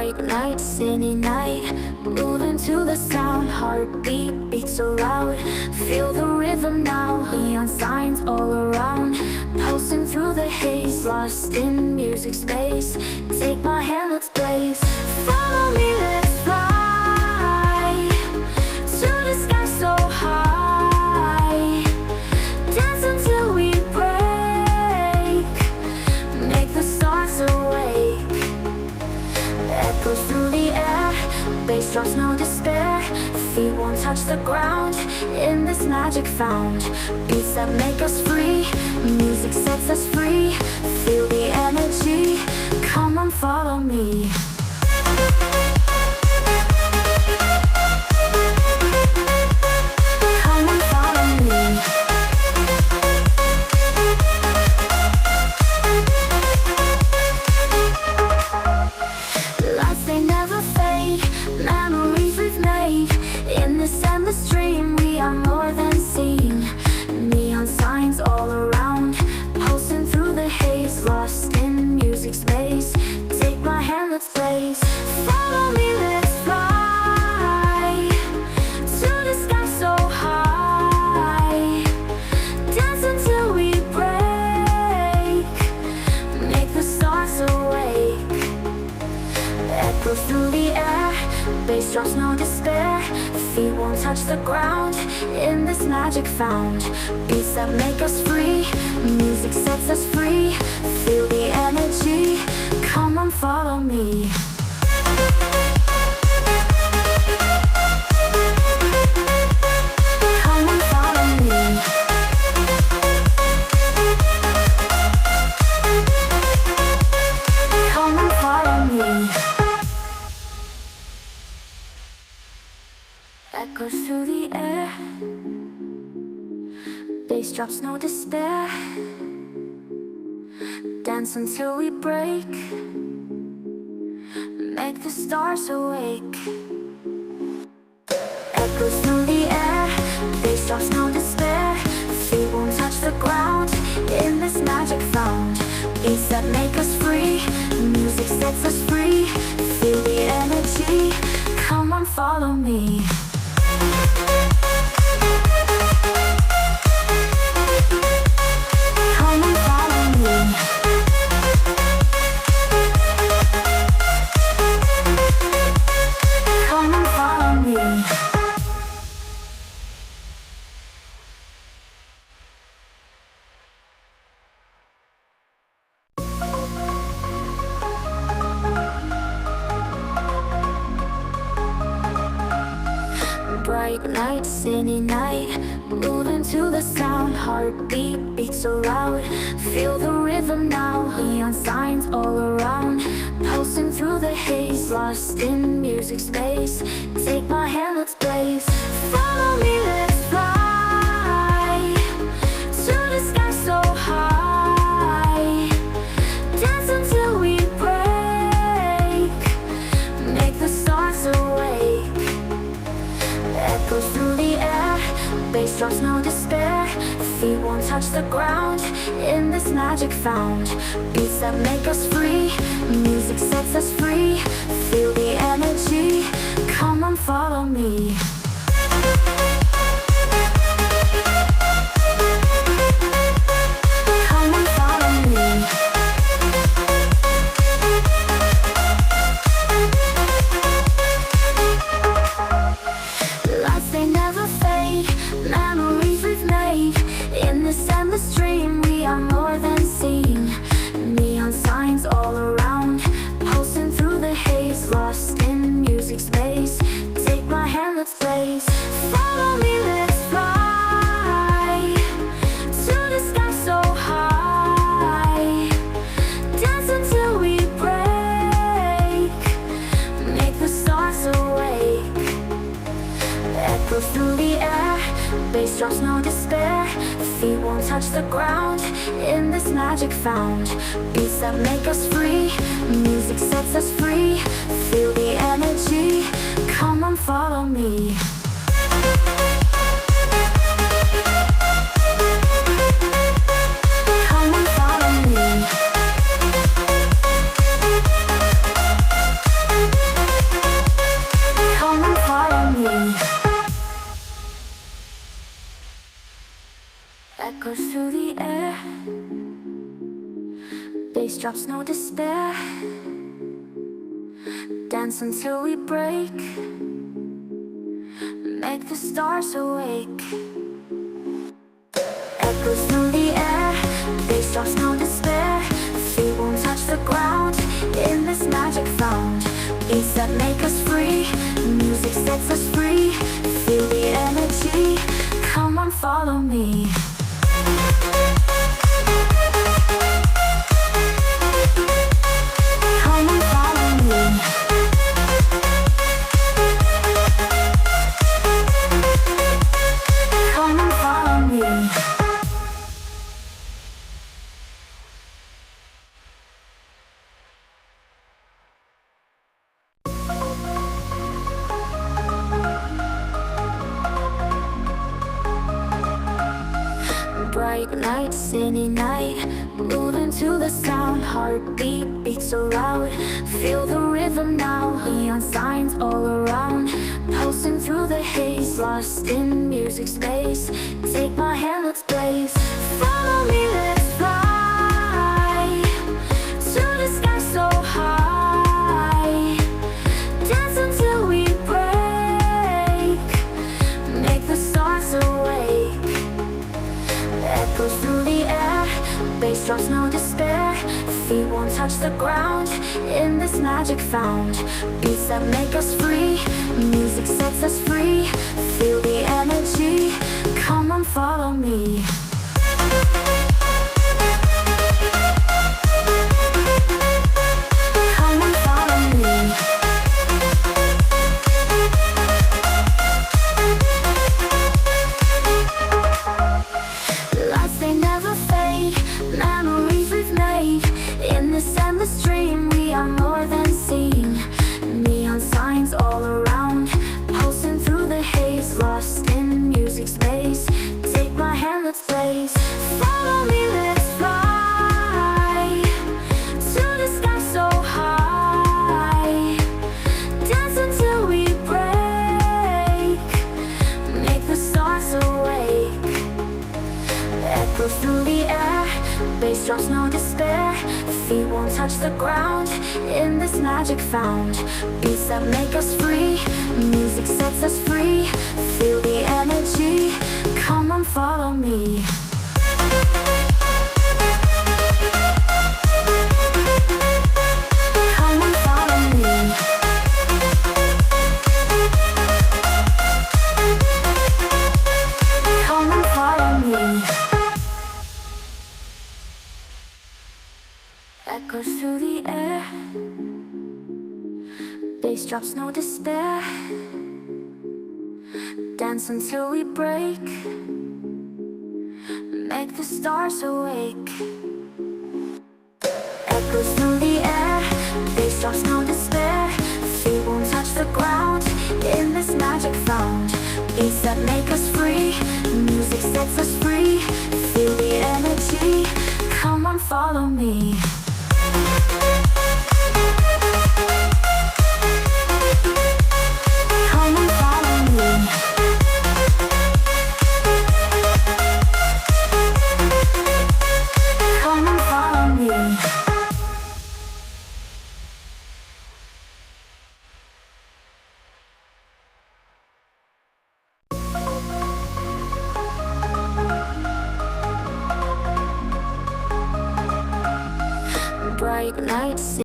Bright night, city night, moving to the sound. Heartbeat beats so loud. Feel the rhythm now. Neon signs all around, pulsing through the haze, lost in music space. Take my hand, let's blaze. Follow me, let's fly to the sky so high. Dance until we break, make the stars awake. Echoes through the air, bass drops, no despair. Feet won't touch the ground, in this magic found. Beats that make us free, music sets us free. Feel the energy, come on, follow me. Come on, follow me. Lights, they never fade, memories we've made. In this endless dream, we are more than seen. Neon signs all around, pulsing through the haze, lost in music space. Take my hand, let's blaze. Follow me, let's fly to the sky so high. Dance until we break, make the stars awake. Echoes through the air, bass drops, no despair. Feet won't touch the ground, in this magic found. Beats that make us free, music sets us free. Feel the energy, come on, follow me. Come on, follow me. Come on, follow me. Echoes through the air, bass drops, no despair. Dance until we break, make the stars awake. Echoes through the air, bass drops, no despair. Feet won't touch the ground, in this magic found. Beats that make us free, music sets us free. Feel the energy, come on, follow me. Come on, follow me. Come on, follow me. Bright night, city night, moving to the sound. Heartbeat beats so loud. Feel the rhythm now. Neon signs all around, pulsing through the haze, lost in music space. Take my hand, let's blaze. Follow me, let's fly to the sky so high. Dance until we break, make the stars awake. Echoes through the air, bass drops, no despair. Feet won't touch the ground, in this magic found. Beats that make us free, music sets us free. Feel the energy, come on, follow me. Come on, follow me. Lights, they never fade, memories we've made. In this endless dream, we are more than seen. Neon signs all around, pulsing through the haze, lost in music space. Take my hand, let's blaze. Follow me, let's fly to the sky so high. Dance until we break, make the stars awake. Echoes through the air, bass drops, no despair. Feet won't touch the ground, in this magic found. Beats that make us free, music sets us free. Feel the energy, come on, follow me. Come on, follow me. echoes through the air. Bass drops, no despair. Dance until we break. Make the stars awake. Echoes through the air. Bass drops, no despair. Feet won't touch the ground. In this magic found. Beats that make us free. Music sets us free. Feel the energy. Come on, follow me. Come on, follow me. Come on, follow me. Bright light, city night, moving to the sound. Heartbeat beats so loud. Feel the rhythm now. Neon signs all around. Pulsing through the haze, lost in music space. Take my hand, let's blaze. Follow me, let's fly to the sky so high. Dance until we break. Make the stars awake. Echoes through the air. Bass drops, no despair. Feet won't touch the ground. In this magic found. Beats that make us free. Music sets us free. Feel the energy. Come on, follow me. Come on, follow me. Lights, they never fade. Memories we've made. In this endless dream, we are more than seen. Neon signs all around. Pulsing through the haze, lost in music space. Take my hand, let's blaze. Follow me, let's fly to the sky so high. Dance until we break. Make the stars awake. Echoes through the air. Bass drops, no despair. Feet won't touch the ground. In this magic found. Beats that make us free. Music sets us free. Feel the energy. Come on, follow me. Come on, follow me. Come on, follow me. Echoes through the air. Bass drops, no despair. Dance until we break. Make the stars awake. Echoes through the air. Bass drops, no despair. Feet won't touch the ground. In this magic found. Beats that make us free. Music sets us free. Feel the energy. Come on, follow me. Come on, follow me. Come on, follow me. Bright lights.